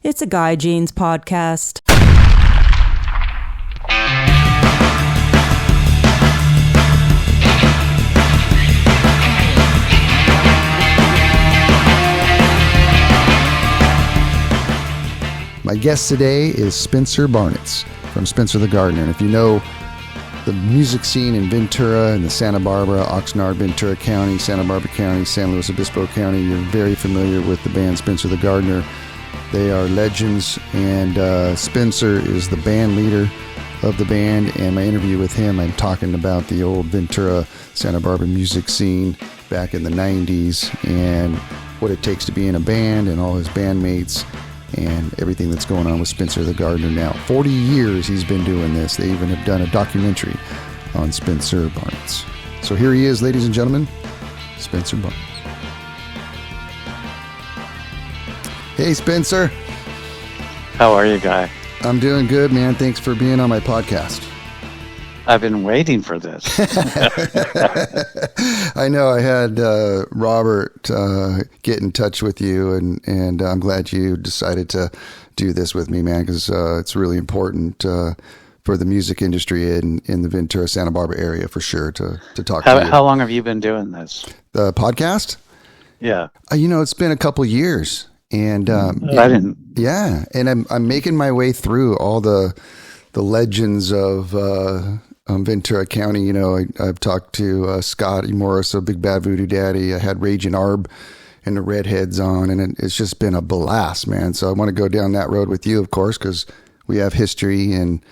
It's a Guy Jeans podcast. My guest today is Spencer Barnitz from Spencer the Gardner. And if you know the music scene in Ventura and the Santa Barbara, Oxnard, Ventura County, Santa Barbara County, San Luis Obispo County, you're very familiar with the band Spencer the Gardner. They are legends, and Spencer is the band leader of the band. And my interview with him, I'm talking about the old Ventura, Santa Barbara music scene back in the 90s and what it takes to be in a band and all his bandmates and everything that's going on with Spencer the Gardner now. 40 years he's been doing this. They even have done a documentary on Spencer Barnitz. So here he is, ladies and gentlemen, Spencer Barnitz. Hey, Spencer. How are you, Guy? I'm doing good, man. Thanks for being on my podcast. I've been waiting for this. I know. I had Robert get in touch with you, and I'm glad you decided to do this with me, man, because it's really important for the music industry in the Ventura, Santa Barbara area, for sure, to talk to you. How long have you been doing this? The podcast? Yeah. It's been a couple years, and I didn't. Yeah, and I'm making my way through all the legends of Ventura County. I've talked to Scott Morris of Big Bad Voodoo Daddy. I had Raging Arb and the Redheads on, and it's just been a blast, man. So I want to go down that road with you, of course, because we have history and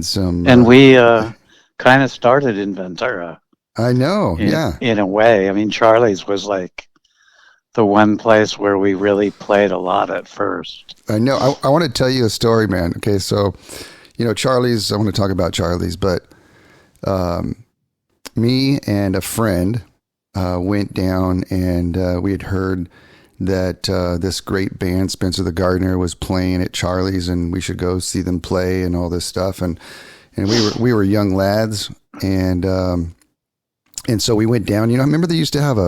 some. And we kind of started in Ventura. I know, yeah. In a way. I mean, Charlie's was like the one place where we really played a lot at first. I know. I want to tell you a story, man. Okay, so, Charlie's, I want to talk about Charlie's, but me and a friend went down, and we had heard that this great band, Spencer the Gardner, was playing at Charlie's, and we should go see them play and all this stuff. And we were young lads, and so we went down. I remember they used to have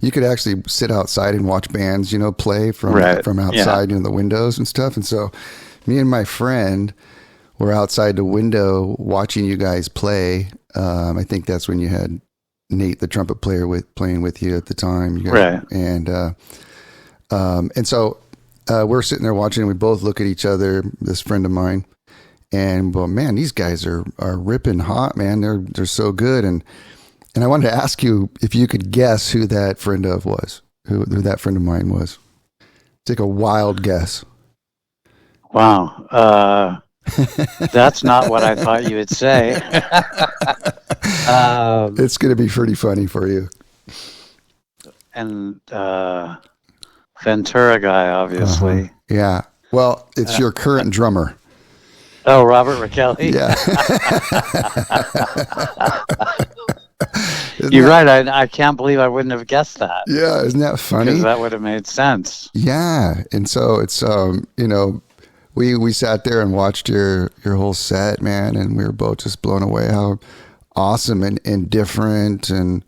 you could actually sit outside and watch bands, play from outside, the windows and stuff. And so me and my friend were outside the window watching you guys play. I think that's when you had Nate, the trumpet player, playing with you at the time. Right. And so we're sitting there watching, and we both look at each other, this friend of mine, and, well, man, these guys are ripping hot, man. They're so good. And I wanted to ask you if you could guess who that friend of was, who that friend of mine was. Take a wild guess. Wow. That's not what I thought you would say. It's going to be pretty funny for you. And Ventura guy, obviously. Uh-huh. Yeah. Well, it's your current drummer. Oh, Robert Raquelli? Yeah. You're right. I can't believe I wouldn't have guessed that. Yeah, isn't that funny? Because that would have made sense. Yeah, and so it's we sat there and watched your whole set, man, and we were both just blown away how awesome and different and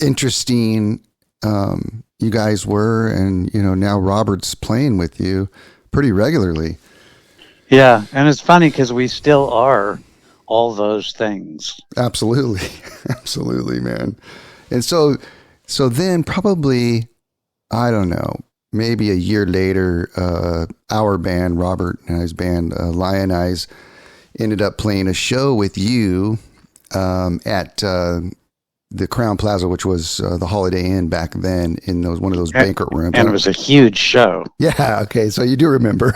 interesting you guys were, and now Robert's playing with you pretty regularly. Yeah, and it's funny because we still are all those things. Absolutely. Absolutely, man. And so then probably, I don't know, maybe a year later, our band, Robert and his band, Lion Eyes, ended up playing a show with you at the Crown Plaza, which was the Holiday Inn back then, in one of those banquet rooms. And it was a huge show. Yeah, okay, so you do remember.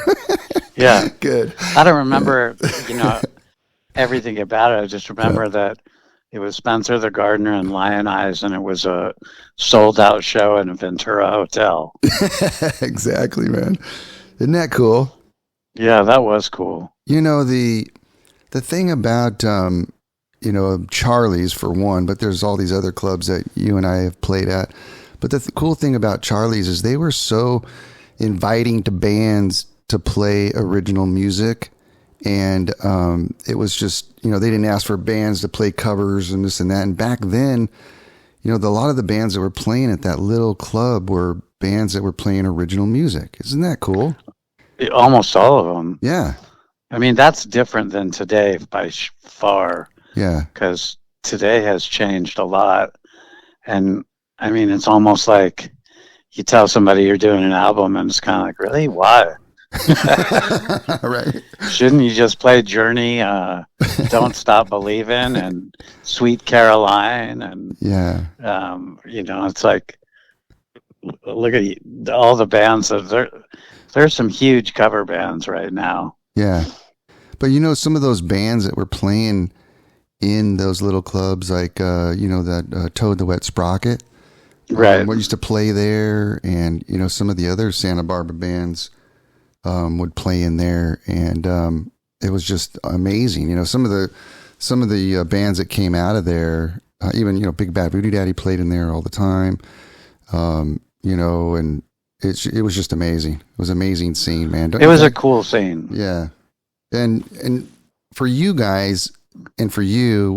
Yeah. Good. I don't remember, everything about it. I just remember that it was Spencer the Gardner and Lion Eyes, and it was a sold-out show in a Ventura hotel. Exactly, man. Isn't that cool? Yeah, that was cool. The thing about Charlie's, for one, but there's all these other clubs that you and I have played at. But the cool thing about Charlie's is they were so inviting to bands to play original music. And it was just, they didn't ask for bands to play covers and this and that. And back then, a lot of the bands that were playing at that little club were bands that were playing original music. Isn't that cool? Almost all of them. Yeah. I mean, that's different than today by far. Yeah. Because today has changed a lot. And I mean, it's almost like you tell somebody you're doing an album and it's kind of like, really? Why? Right. Shouldn't you just play Journey, Don't Stop Believing, and Sweet Caroline? And, Yeah. It's like, look at all the bands there's some huge cover bands right now. Yeah. But some of those bands that were playing in those little clubs, like, that Toad the Wet Sprocket, right? What used to play there, and, some of the other Santa Barbara bands would play in there, and it was just amazing. Some of the bands that came out of there, even Big Bad Voodoo Daddy played in there all the time, and it was just amazing. It was an amazing scene, man. It was a cool scene. Yeah, and for you guys and for you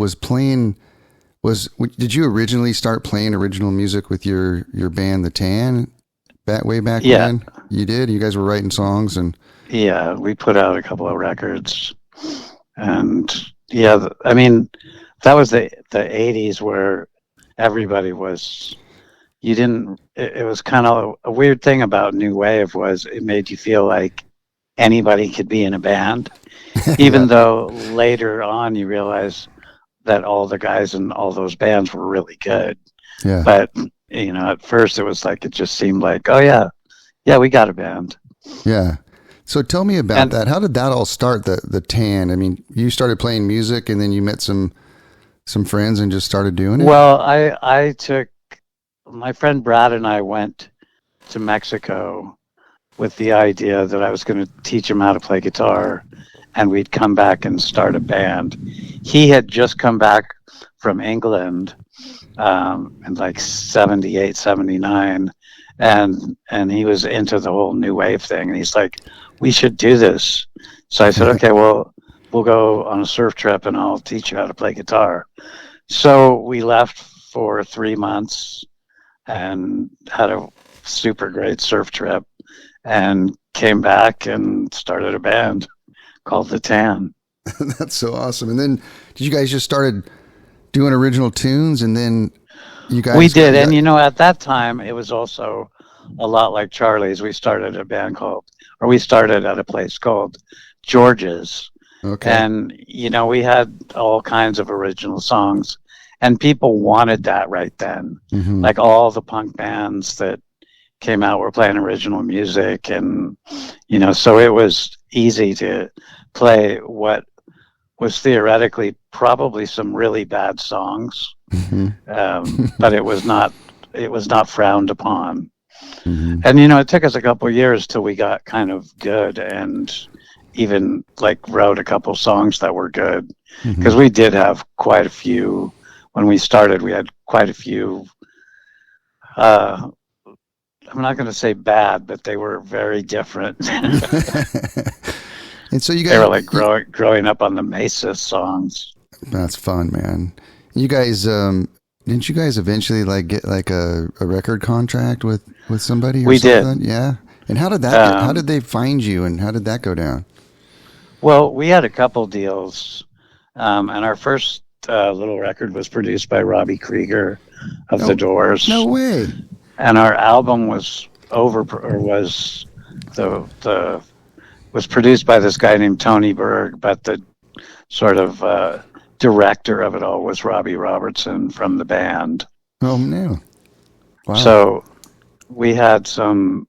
did you originally start playing original music with your band, The Tan, way back when? You did? You guys were writing songs and... Yeah, we put out a couple of records. And yeah, I mean, that was the 80s where everybody was... It was kind of a weird thing about New Wave was it made you feel like anybody could be in a band, even though later on you realize that all the guys in all those bands were really good. Yeah. But, at first it was like, it just seemed like, oh yeah, we got a band. Yeah. So tell me about that. How did that all start, the Tan? I mean, you started playing music and then you met some friends and just started doing it? Well, I took, my friend Brad and I went to Mexico with the idea that I was going to teach him how to play guitar and we'd come back and start a band. He had just come back from England in like 78, 79. And he was into the whole new wave thing. And he's like, we should do this. So I said, okay, well, we'll go on a surf trip and I'll teach you how to play guitar. So we left for 3 months and had a super great surf trip and came back and started a band called The Tan. That's so awesome. And then did you guys just started doing original tunes and then you guys... We did. And, at that time, it was also a lot like Charlie's. We started we started at a place called George's. Okay. And, we had all kinds of original songs. And people wanted that right then. Mm-hmm. Like all the punk bands that came out were playing original music. And, so it was easy to play what was theoretically probably some really bad songs. Mm-hmm. But it was not frowned upon. Mm-hmm. And, it took us a couple of years till we got kind of good and even like wrote a couple songs that were good. Because we did have quite a few. When we started, we had quite a few. I'm not going to say bad, but they were very different. And so you guys... They were like growing up on the Mesa songs. That's fun, man. You guys, didn't you guys eventually like get like a record contract with somebody? Or we something? did. Yeah. And how did that? How did they find you? And how did that go down? Well, we had a couple deals, and our first little record was produced by Robbie Krieger of The Doors. No way. And our album was was produced by this guy named Tony Berg, but the sort of director of it all was Robbie Robertson from the band. Oh no! Wow. So we had some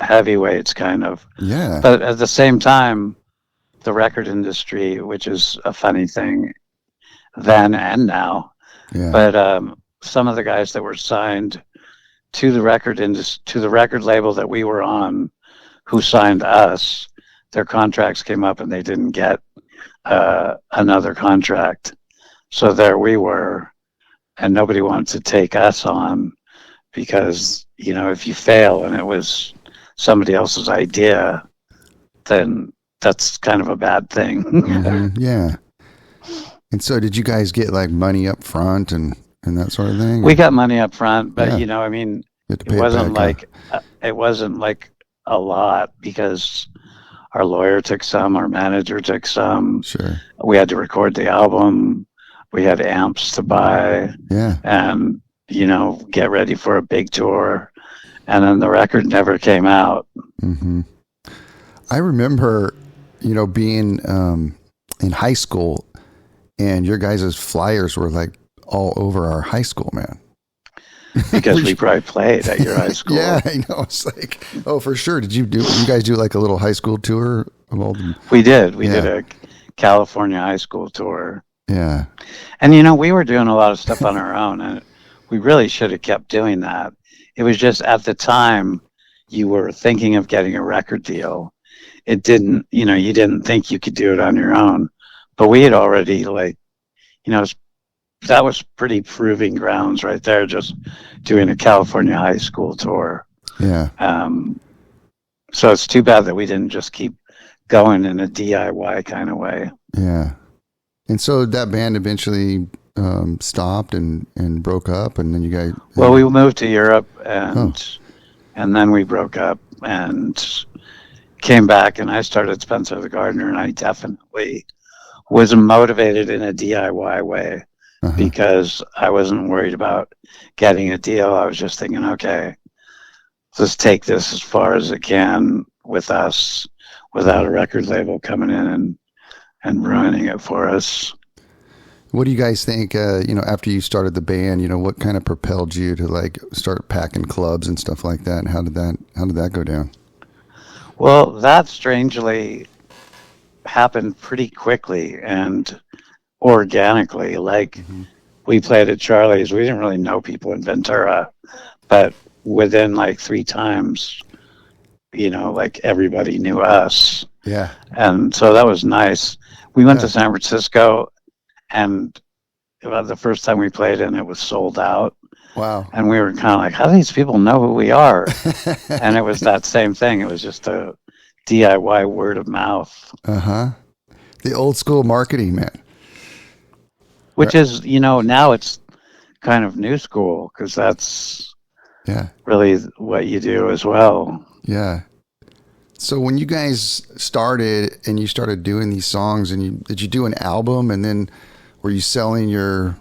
heavyweights kind of. Yeah. But at the same time, the record industry, which is a funny thing then and now, Yeah. but some of the guys that were signed to the record label that we were on, who signed us, their contracts came up and they didn't get another contract. So there we were, and nobody wanted to take us on because, if you fail and it was somebody else's idea, then that's kind of a bad thing. Mm-hmm. Yeah. And so did you guys get like money up front and that sort of thing? We got money up front, but Yeah. it You had to pay wasn't it back, like it wasn't like a lot because our lawyer took some, our manager took some. Sure. We had to record the album. We had amps to buy. Yeah. And, get ready for a big tour. And then the record never came out. Mm-hmm. I remember, being in high school, and your guys' flyers were like all over our high school, man. Because we probably played at your high school. Yeah, I know. It's like, oh, for sure. Did you guys do like a little high school tour of all them? We did. We did a California high school tour. Yeah. And, we were doing a lot of stuff on our own, and we really should have kept doing that. It was just at the time you were thinking of getting a record deal. It didn't, you didn't think you could do it on your own. But we had already, that was pretty proving grounds right there, just doing a California high school tour. Yeah. So it's too bad that we didn't just keep going in a DIY kind of way. Yeah. And so that band eventually stopped and broke up, and then you guys... Well, we moved to Europe, and then we broke up and came back, and I started Spencer the Gardner, and I definitely was motivated in a DIY way because I wasn't worried about getting a deal. I was just thinking, okay, let's take this as far as it can with us without a record label coming in and ruining it for us. What do you guys think, after you started the band, what kind of propelled you to like start packing clubs and stuff like that? And how did that go down? Well, that strangely happened pretty quickly and organically. Like we played at Charlie's. We didn't really know people in Ventura, but within like 3 times, like everybody knew us. Yeah. And so that was nice. We went to San Francisco, and the first time we played in, it was sold out. Wow. And we were kind of like, how do these people know who we are? And it was that same thing. It was just a DIY word of mouth. The old school marketing, man. Which is, now it's kind of new school because that's really what you do as well. Yeah. So when you guys started and you started doing these songs, and did you do an album, and then were you selling your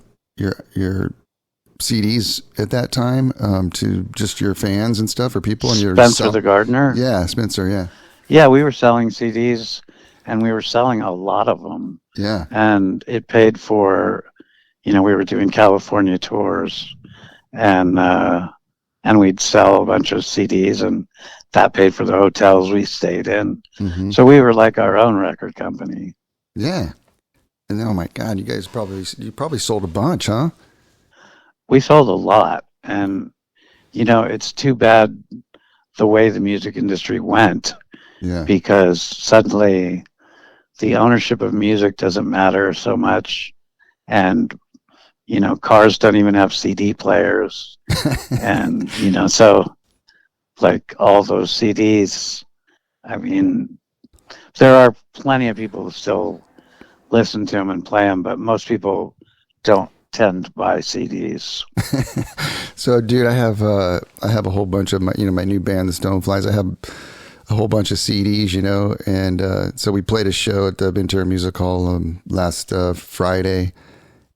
CDs at that time to just your fans and stuff, or people? And Spencer the Gardner? Yeah, Spencer, yeah. Yeah, we were selling CDs, and we were selling a lot of them. Yeah. And it paid for, we were doing California tours, and we'd sell a bunch of CDs, and that paid for the hotels we stayed in. So we were like our own record company. Yeah. And then, oh my God, you guys probably sold a bunch, huh? We sold a lot. And, it's too bad the way the music industry went. Yeah. Because suddenly the ownership of music doesn't matter so much. And, cars don't even have CD players. And, so like all those CDs, I mean, there are plenty of people who still listen to them and play them, but most people don't tend to buy CDs. So, dude, I have a whole bunch of my new band, the Stoneflies. I have a whole bunch of CDs, and so we played a show at the Ventura Music Hall last Friday,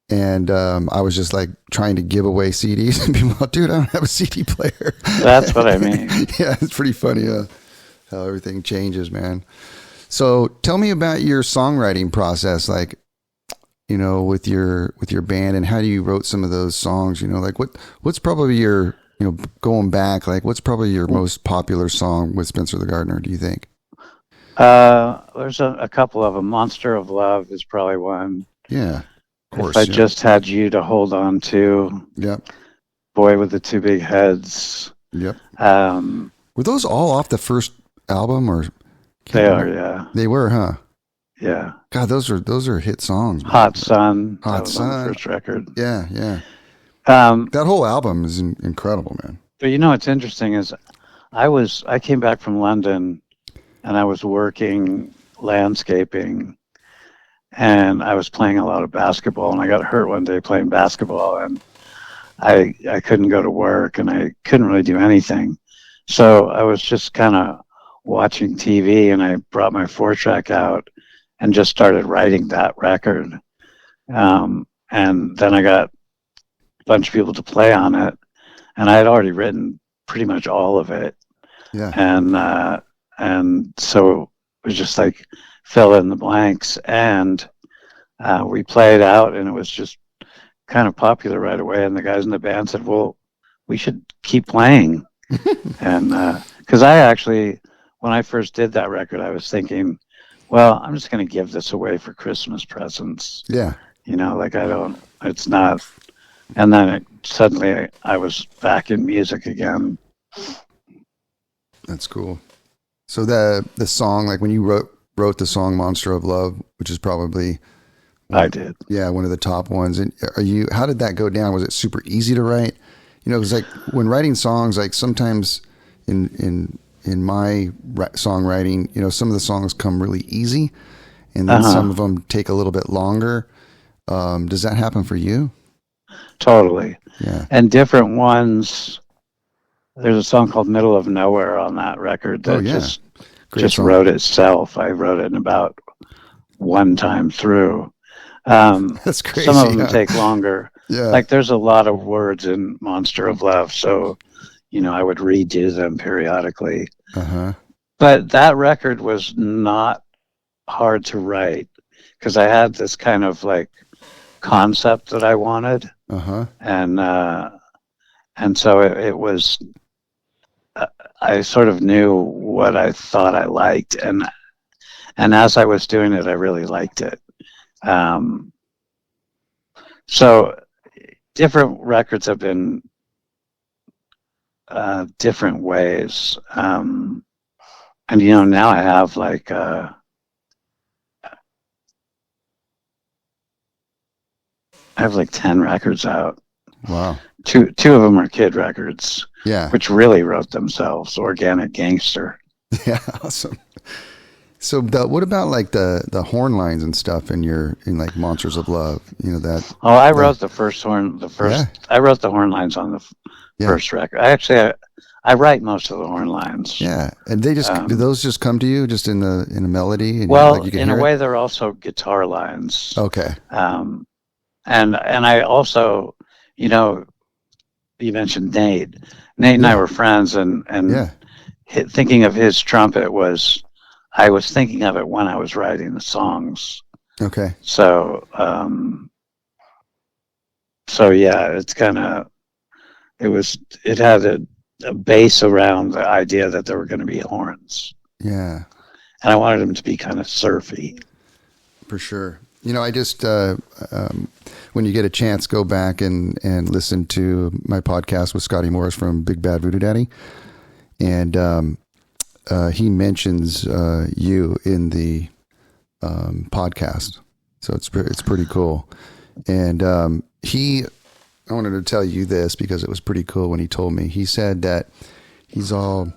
and I was just like trying to give away CDs, and people, dude, I don't have a CD player. That's what I mean. Yeah, it's pretty funny how everything changes, man. So tell me about your songwriting process, like, with your band, and how do you wrote some of those songs? Like what's probably your, going back, like what's probably your most popular song with Spencer the Gardner, do you think? There's a couple of them. Monster of Love is probably one. Yeah, of course. If I Just Had You to Hold On To. Yep. Boy with the Two Big Heads. Yep. Were those all off the first album, or? They are, yeah. They were, huh? Yeah. God, those are hit songs. Man. Hot Sun. Hot Sun. On the first record. Yeah, yeah. That whole album is incredible, man. But what's interesting is I came back from London, and I was working landscaping, and I was playing a lot of basketball, and I got hurt one day playing basketball, and I couldn't go to work, and I couldn't really do anything. So I was just kind of watching TV, and I brought my 4-track out and just started writing that record. And then I got a bunch of people to play on it, and I had already written pretty much all of it. Yeah. And so it was just like fill in the blanks, and we played out, and it was just kind of popular right away. And the guys in the band said, "Well, we should keep playing." And because I actually, when I first did that record, I was thinking, well, I'm just going to give this away for Christmas presents. Yeah. Like it's not. And then suddenly I was back in music again. That's cool. So the song, like when you wrote the song "Monster of Love," which is probably I did. Yeah, one of the top ones. And how did that go down? Was it super easy to write? It's like when writing songs, like sometimes in my songwriting, some of the songs come really easy, and then some of them take a little bit longer. Does that happen for you? Totally. Yeah. And different ones. There's a song called "Middle of Nowhere" on that record that just wrote itself. I wrote it in about one time through. That's crazy. Some of them take longer. Yeah. Like there's a lot of words in "Monster of Love," so I would redo them periodically. But that record was not hard to write because I had this kind of like concept that I wanted, and so it was. I sort of knew what I thought I liked, and as I was doing it, I really liked it. So different records have been different ways, and now I have like I have like 10 records out. Wow. Two of them are kid records. Yeah. Which really wrote themselves. Organic Gangster. Yeah, awesome. So what about like the horn lines and stuff in like Monsters of Love? That. Oh, I wrote the first horn. I wrote the horn lines on the first record. I write most of the horn lines. Yeah, and they just do those just come to you just in a melody? And well, in a way, they're also guitar lines. Okay. And I also, you mentioned Nate. Nate and I were friends, and thinking of his trumpet I was thinking of it when I was writing the songs. Okay. So, yeah, it's kind of, it had a base around the idea that there were going to be horns. Yeah. And I wanted them to be kind of surfy. For sure. I just, when you get a chance, go back and listen to my podcast with Scotty Morris from Big Bad Voodoo Daddy. And he mentions you in the podcast. So it's pretty cool. And I wanted to tell you this because it was pretty cool when he told me. He said that he's all,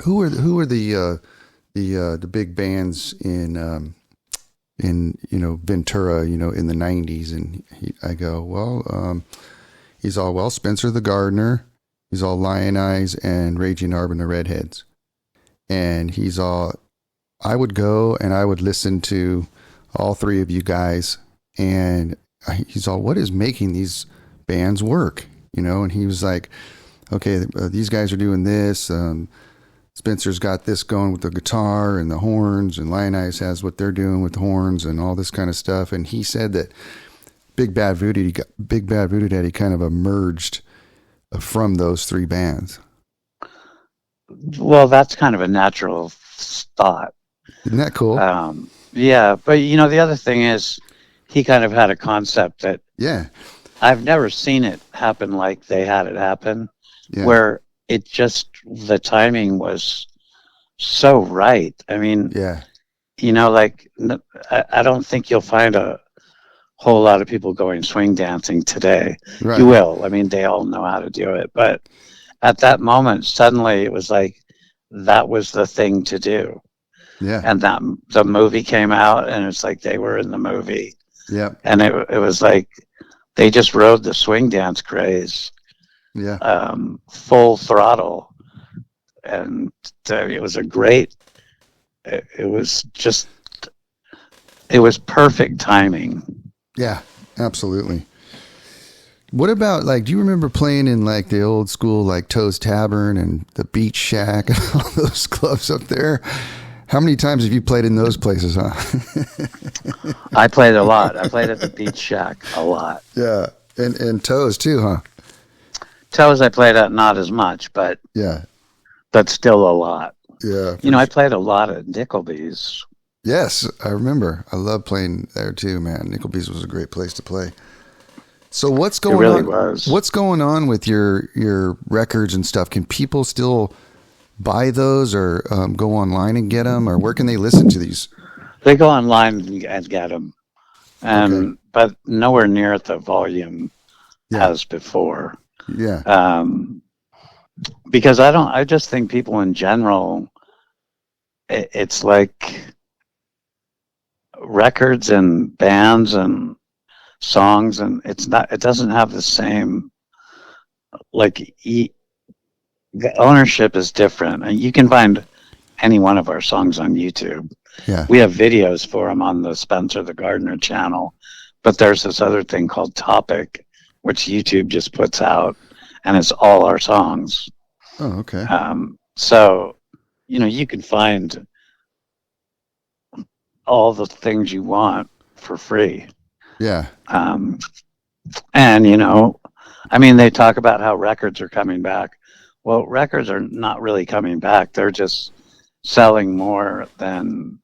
who are the big bands in Ventura, in the 90s. And I go, well, he's all, well, Spencer the Gardner, he's all Lion Eyes and Raging Arb and the Redheads. And he's all, I would go and I would listen to all three of you guys. And he's all, what is making these bands work? And he was like, okay, these guys are doing this. Spencer's got this going with the guitar and the horns, and Lion Eyes has what they're doing with the horns and all this kind of stuff. And he said that Big Bad Voodoo Daddy kind of emerged from those three bands. Well, that's kind of a natural thought. Isn't that cool? Yeah, but the other thing is, he kind of had a concept that I've never seen it happen like they had it happen, where it just, the timing was so right. I mean, like I don't think you'll find a whole lot of people going swing dancing today. Right. You will. I mean, they all know how to do it, but at that moment, suddenly it was like that was the thing to do. Yeah. And that the movie came out, and it's like they were in the movie. Yeah. And it was like they just rode the swing dance craze. Yeah. Full throttle. and it was a great. It was perfect timing. Yeah, absolutely. What about, like, do you remember playing in like the old school, like Toe's Tavern and the Beach Shack and all those clubs up there? How many times have you played in those places, huh? I played a lot. I played at the Beach Shack a lot. Yeah. And Toe's too, huh? Toe's I played at not as much, but Yeah. still a lot. Yeah. I played a lot at Nickleby's. Yes, I remember. I love playing there too, man. Nickleby's was a great place to play. So what's going on? It really was. What's going on with your records and stuff? Can people still buy those, or go online and get them, or where can they listen to these? They go online and get them, but nowhere near at the volume as before. Yeah. Because I just think people in general, it's like records and bands and songs, and it doesn't have the same, like, the ownership is different. And you can find any one of our songs on YouTube. Yeah. We have videos for them on the Spencer the Gardner channel, but there's this other thing called Topic, which YouTube just puts out, and it's all our songs. Oh, okay. So, you can find all the things you want for free. Yeah. And, they talk about how records are coming back. Well, records are not really coming back. They're just selling more than,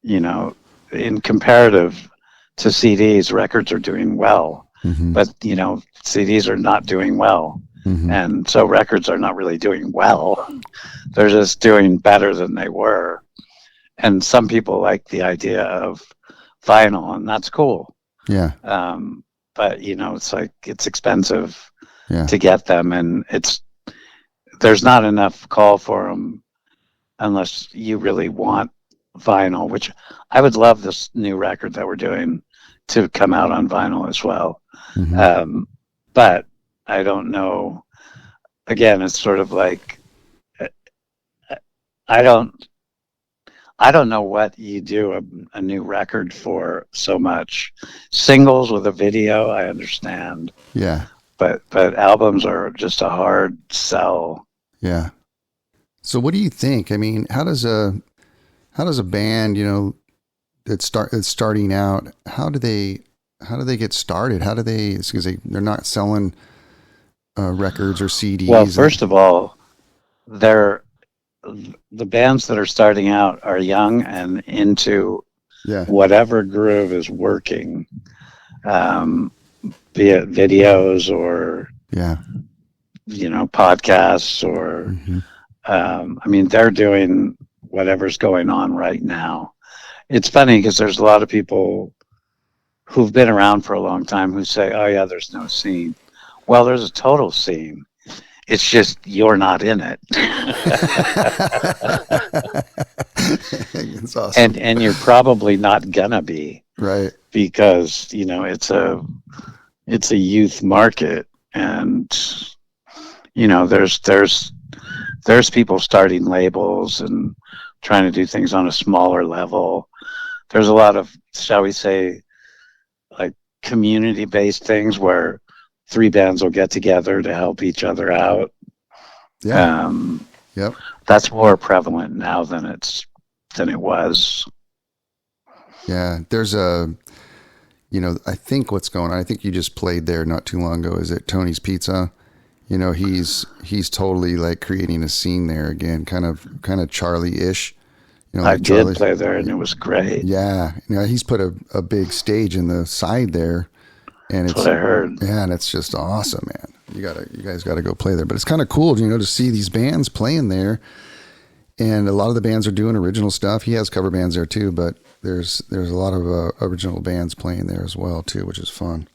in comparative to CDs, records are doing well. Mm-hmm. But, CDs are not doing well. Mm-hmm. And so records are not really doing well. They're just doing better than they were. And some people like the idea of vinyl, and that's cool. Yeah. But it's like, it's expensive Yeah. to get them, and there's not enough call for them unless you really want vinyl, which I would love this new record that we're doing to come out on vinyl as well. Mm-hmm. But I don't know. Again, it's sort of like, I don't know what you do a new record for so much. Singles with a video, I understand. Yeah. But albums are just a hard sell. Yeah. So what do you think? I mean, how does a band, that's starting out, how do they get started? How do they, because they're not selling records or CDs? Well, first of all, the bands that are starting out are young and into whatever groove is working, be it videos or podcasts or they're doing whatever's going on right now. It's funny because there's a lot of people who've been around for a long time who say, oh yeah, there's no scene. Well, there's a total scene. It's just you're not in it. It's awesome. And you're probably not gonna be. Right. Because, it's a youth market, and there's people starting labels and trying to do things on a smaller level. There's a lot of, shall we say, like community-based things where 3 bands will get together to help each other out. Yeah. Yep. That's more prevalent now than it was. Yeah. There's I think what's going on, I think you just played there not too long ago, is it Tony's Pizza? He's totally like creating a scene there again, kind of Charlie-ish. I did play there, and it was great. Yeah. He's put a big stage in the side there. And That's what I heard. Yeah, and it's just awesome, man. You guys gotta go play there. But it's kind of cool, to see these bands playing there. And a lot of the bands are doing original stuff. He has cover bands there too, but there's a lot of original bands playing there as well too, which is fun.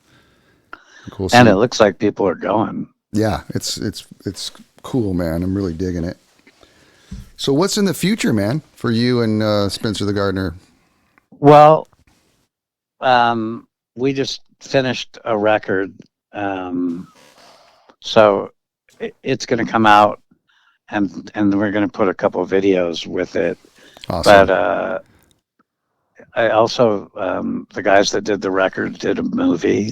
Cool. And it looks like people are going. Yeah, it's cool, man. I'm really digging it. So what's in the future, man, for you and Spencer the Gardner? Well, we just finished a record, so it's going to come out and we're going to put a couple of videos with it. Awesome. But I also the guys that did the record did a movie.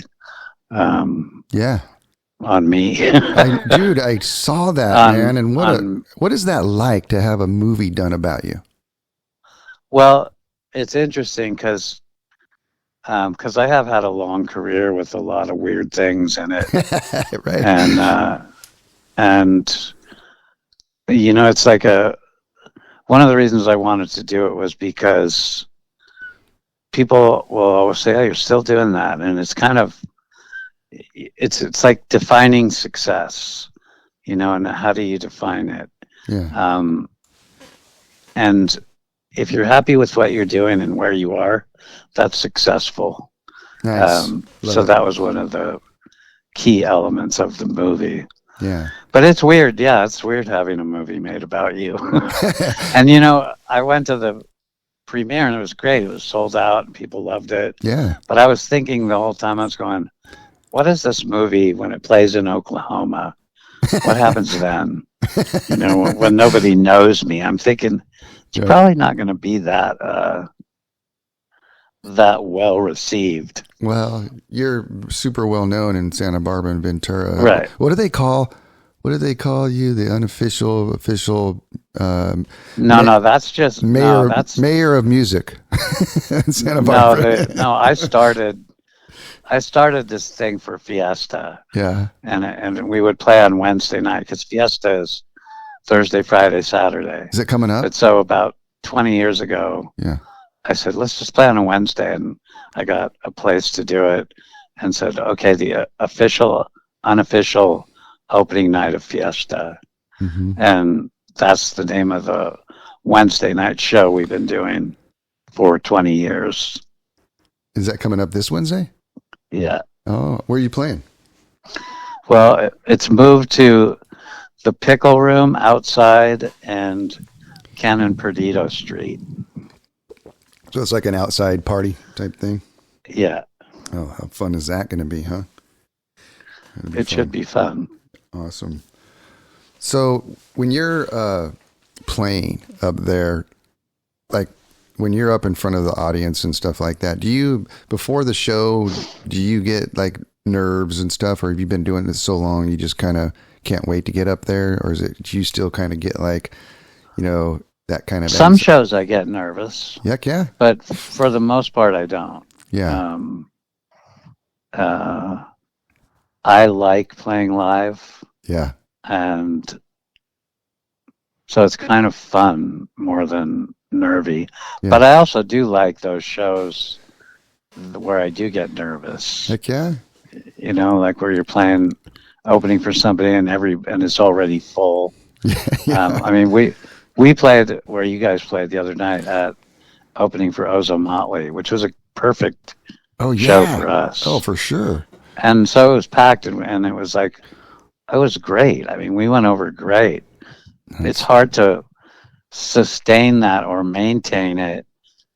Yeah. On me. Dude, I saw that, man. And what is that like to have a movie done about you? Well, it's interesting because I have had a long career with a lot of weird things in it. Right. And you know, it's like one of the reasons I wanted to do it was because people will always say, "Oh, you're still doing that," and it's kind of it's like defining success, you know, and how do you define it? Yeah. And if you're happy with what you're doing and where you are, that's successful. Nice. So that was one of the key elements of the movie. Yeah. But it's weird. Yeah, it's weird having a movie made about you. And, you know, I went to the premiere and it was great. It was sold out and people loved it. Yeah. But I was thinking the whole time, I was going, what is this movie when it plays in Oklahoma? What happens then? You know, when nobody knows me, I'm thinking it's probably not going to be that well received. Well, you're super well known in Santa Barbara and Ventura. Right. What do they call you? The unofficial, official? No, that's just mayor of music in Santa Barbara. No, I started this thing for Fiesta. Yeah. And we would play on Wednesday night because Fiesta is Thursday, Friday, Saturday. Is it coming up? But so about 20 years ago, yeah, I said, let's just play on a Wednesday. And I got a place to do it and said, okay, the unofficial opening night of Fiesta. Mm-hmm. And that's the name of the Wednesday night show we've been doing for 20 years. Is that coming up this Wednesday? Yeah. Oh, where are you playing? Well, it's moved to the Pickle Room outside and Canon Perdido Street. So it's like an outside party type thing? Yeah. Oh, how fun is that going to be, huh? It should be fun. Awesome. So when you're playing up there, like when you're up in front of the audience and stuff like that, before the show, do you get like nerves and stuff, or have you been doing this so long you just kind of can't wait to get up there, or do you still kind of get like, you know, that kind of some shows I get nervous. Heck yeah. But for the most part I don't. Yeah. I like playing live. Yeah. And so it's kind of fun more than nervy. Yeah. But I also do like those shows where I do get nervous. Heck yeah. You know, like where you're playing opening for somebody and it's already full. Yeah. I mean, we played where you guys played the other night at opening for Ozo Motley, which was a perfect show for us. Oh, for sure. And so it was packed, and it was like, it was great. I mean, we went over great. Nice. It's hard to sustain that or maintain it.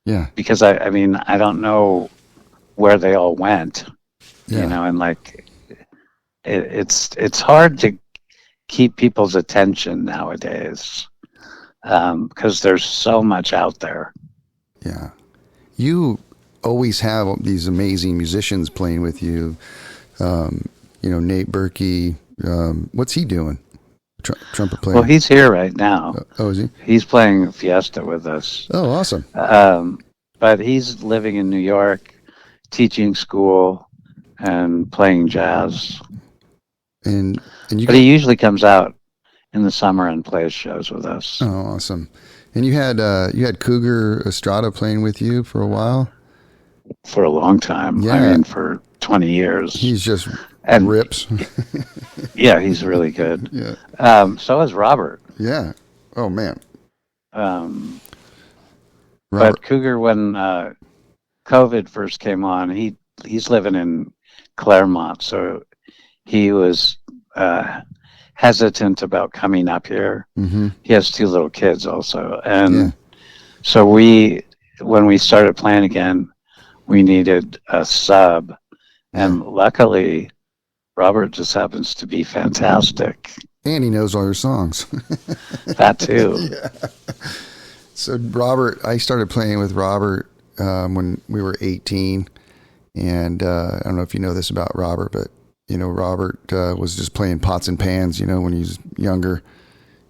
Yeah. Because I mean, I don't know where they all went. Yeah. You know, and like it's hard to keep people's attention nowadays because there's so much out there. Yeah. You always have these amazing musicians playing with you. You know, Nate Berkey, what's he doing? Trumpet player. Well, he's here right now. Oh, is he? He's playing Fiesta with us. Oh, awesome. But he's living in New York, teaching school and playing jazz. But he usually comes out in the summer and plays shows with us. Oh, awesome. And you had Cougar Estrada playing with you for a while? For a long time. Yeah. I mean, for 20 years. He's just rips. Yeah, he's really good. Yeah. So is Robert. Yeah. Oh, man. But Cougar, when COVID first came on, he's living in Claremont, so he was hesitant about coming up here. Mm-hmm. He has 2 little kids also. And so when we started playing again, we needed a sub. And luckily, Robert just happens to be fantastic. And he knows all your songs. That too. Yeah. So Robert, I started playing with Robert when we were 18. And I don't know if you know this about Robert, but, Robert was just playing pots and pans, when he was younger,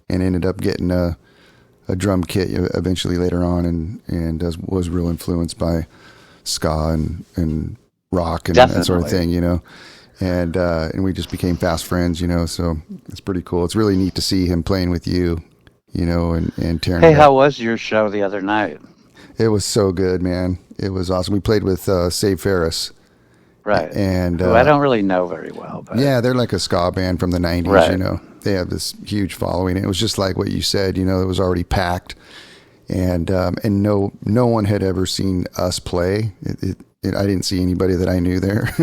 and ended up getting a drum kit eventually later on, and was real influenced by ska and rock and Definitely. that sort of thing, and we just became fast friends, so it's pretty cool. It's really neat to see him playing with you, and tearing Hey, it up. how was your show the other night? It was so good, man. It was awesome. We played with Save Ferris. Right. And who I don't really know very well. But yeah, they're like a ska band from the 90s, Right. They have this huge following. It was just like what you said, it was already packed. And no one had ever seen us play. I didn't see anybody that I knew there.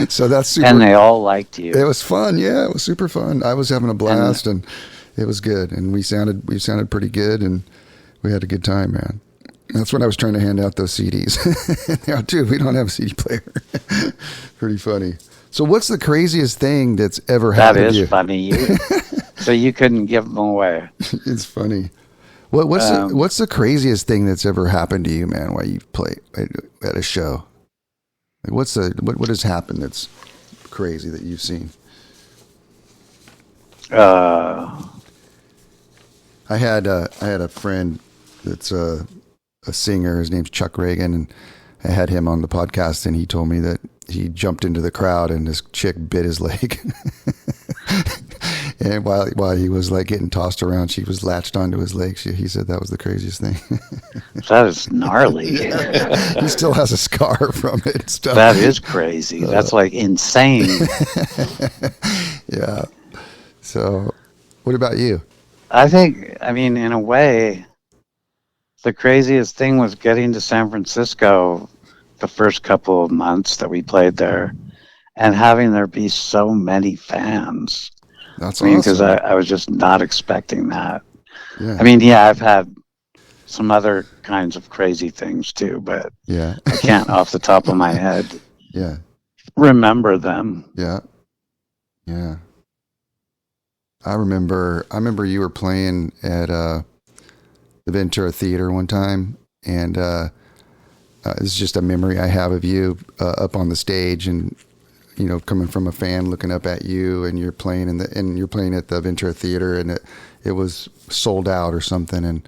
So that's super. And they all liked you. It was fun. Yeah, it was super fun. I was having a blast, and it was good. And we sounded pretty good, and we had a good time, man. That's when I was trying to hand out those CDs. Now, dude, we don't have a CD player. Pretty funny. So what's the craziest thing that's ever happened to you? That is funny. So you couldn't give them away. It's funny. What's the craziest thing that's ever happened to you, man, while you play at a show? Like what has happened that's crazy that you've seen? I had a friend that's a singer. His name's Chuck Reagan, and I had him on the podcast, and he told me that he jumped into the crowd and this chick bit his leg. And while he was like getting tossed around, she was latched onto his leg. He said that was the craziest thing. That is gnarly. Yeah. He still has a scar from it and stuff. That is crazy. That's like insane. Yeah. So what about you? I mean, in a way, the craziest thing was getting to San Francisco the first couple of months that we played there and having there be so many fans. That's awesome. Because I was just not expecting that. Yeah. I mean, yeah, I've had some other kinds of crazy things too, but Yeah. I can't off the top of my head Yeah. remember them. Yeah. Yeah. I remember you were playing at the Ventura Theater one time, and it's just a memory I have of you up on the stage, and coming from a fan looking up at you, and you're playing you're playing at the Ventura Theater, and it was sold out or something, and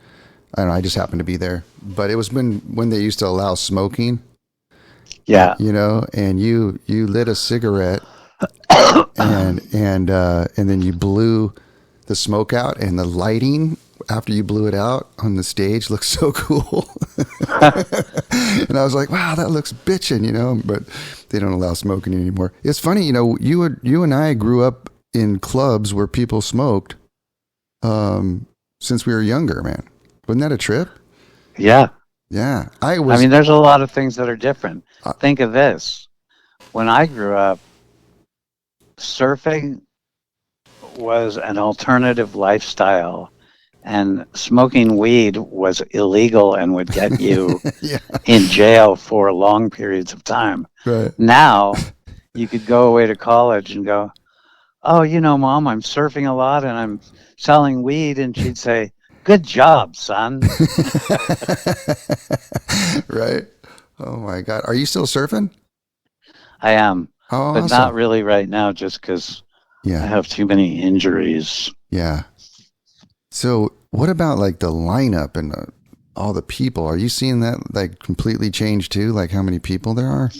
I don't know, I just happened to be there. But it was when they used to allow smoking. Yeah. And you lit a cigarette and then you blew the smoke out, and the lighting after you blew it out on the stage looked so cool. And I was like, wow, that looks bitchin', but they don't allow smoking anymore. It's funny, you and I grew up in clubs where people smoked since we were younger, man. Wasn't that a trip? Yeah. Yeah. I mean, there's a lot of things that are different. Think of this. When I grew up, surfing was an alternative lifestyle, and smoking weed was illegal and would get you Yeah. in jail for long periods of time. Right. Now, you could go away to college and go, oh, Mom, I'm surfing a lot and I'm selling weed. And she'd say, good job, son. Right. Oh, my God. Are you still surfing? I am. Oh, but awesome. not really right now, just because I have too many injuries. Yeah. So what about like the lineup and all the people? Are you seeing that like completely change too? Like how many people there are?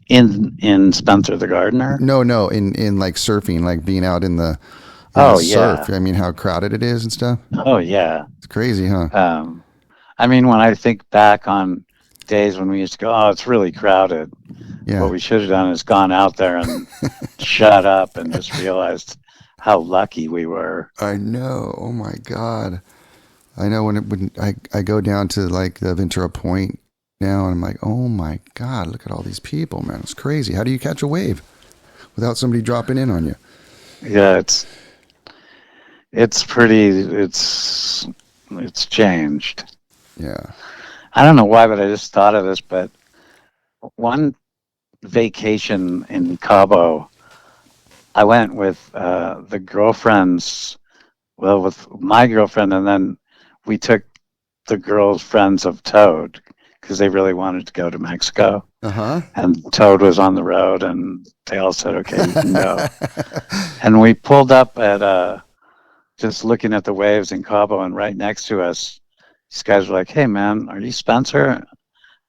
In Spencer the Gardner? No, in like surfing, like being out in the surf. I mean, how crowded it is and stuff. Oh, yeah. It's crazy, huh? I mean, when I think back on days when we used to go, oh, it's really crowded. Yeah. What we should have done is gone out there and shut up and just realized how lucky we were. I know. Oh my God. I know when I go down to like the Ventura Point now, and I'm like, oh my God, look at all these people, man. It's crazy. How do you catch a wave without somebody dropping in on you? Yeah, it's changed. Yeah. I don't know why, but I just thought of this, but one vacation in Cabo, I went with the girlfriends, well, with my girlfriend, and then we took the girls' friends of Toad because they really wanted to go to Mexico. Uh-huh. And Toad was on the road, and they all said, okay, you can go. And we pulled up at just looking at the waves in Cabo, and right next to us, these guys were like, hey, man, are you Spencer?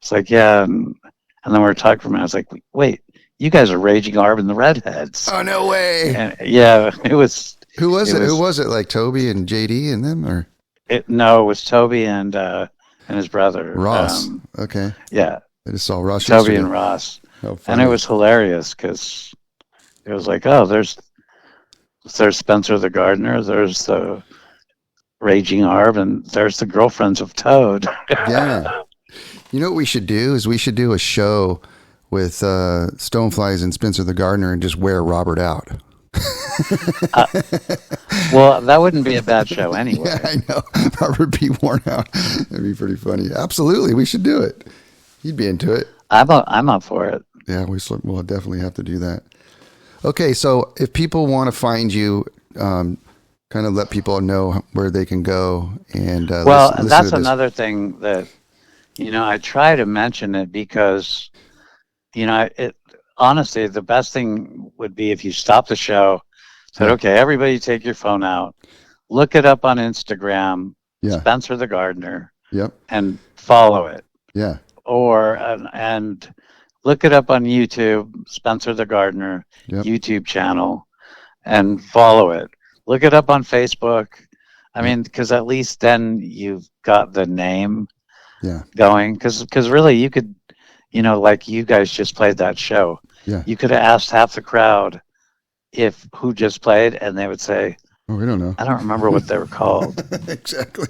It's like, yeah. And then we were talking for a minute. I was like, wait, you guys are Raging Arb and the Redheads. Oh, no way. And, yeah, it was. Who was it? Who was it? Like Toby and JD and them? Or No, it was Toby and his brother. Ross. Okay. Yeah. I just saw Ross Toby yesterday. and Ross. Oh, and it was hilarious because it was like, oh, there's Spencer the Gardner, there's the Raging Arb, and there's the girlfriends of Toad. Yeah. You know what we should do is we should do a show with Stoneflies and Spencer the Gardner and just wear Robert out. Well, that wouldn't be a bad show anyway. Yeah, I know. Robert be worn out. That'd be pretty funny. Absolutely. We should do it. You'd be into it. I'm up for it. Yeah, we'll definitely have to do that. Okay, so if people want to find you, kind of let people know where they can go. And well, that's another thing that, I try to mention it because, honestly, the best thing would be if you stop the show, said, okay, everybody take your phone out, look it up on Instagram, Spencer the Gardner, and follow it. Yeah. Or, and look it up on YouTube, Spencer the Gardner, YouTube channel, and follow it. Look it up on Facebook. I mean, because at least then you've got the name going. Because really, you could, like you guys just played that show. Yeah. You could have asked half the crowd who just played, and they would say, oh, we don't know. I don't remember what they were called. Exactly.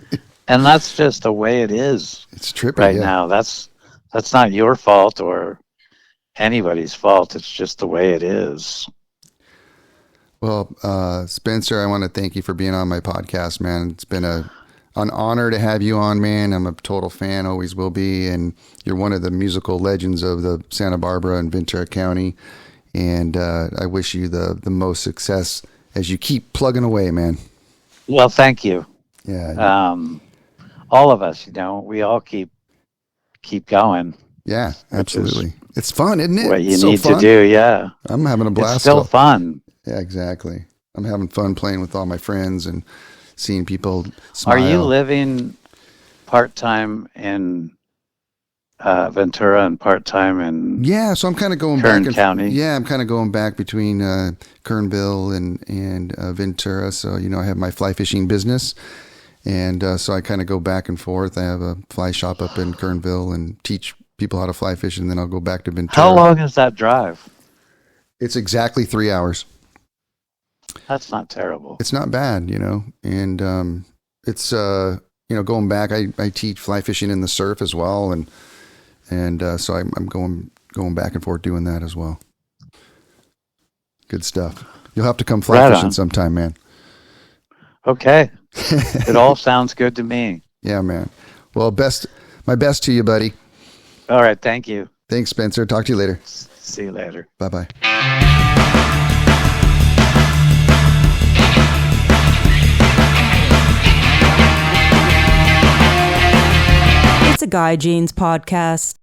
And that's just the way it is. It's trippy right now. That's not your fault or anybody's fault. It's just the way it is. Well, Spencer, I want to thank you for being on my podcast, man. It's been an honor to have you on, man. I'm a total fan, always will be. And you're one of the musical legends of the Santa Barbara and Ventura County. And I wish you the most success as you keep plugging away, man. Well, thank you. Yeah. All of us, we all keep going. Yeah, absolutely. It's fun, isn't it? What you need to do, yeah. I'm having a blast. It's still fun. Yeah, exactly. I'm having fun playing with all my friends and seeing people smile. Are you living part-time in Ventura and part-time in so I'm kind of going Kern back County? Yeah, I'm kind of going back between Kernville and Ventura. So, I have my fly fishing business. And so I kind of go back and forth. I have a fly shop up in Kernville and teach people how to fly fish, and then I'll go back to Ventura. How long is that drive? It's exactly 3 hours. That's not terrible. It's not bad, and it's going back. I teach fly fishing in the surf as well, and so I'm going back and forth doing that as well. Good stuff. You'll have to come fly fishing sometime, man. Okay. It all sounds good to me. Yeah, man. Well, my best to you, buddy. All right. Thank you. Thanks, Spencer. Talk to you later. See you later. Bye-bye. It's a Guy Jeans podcast.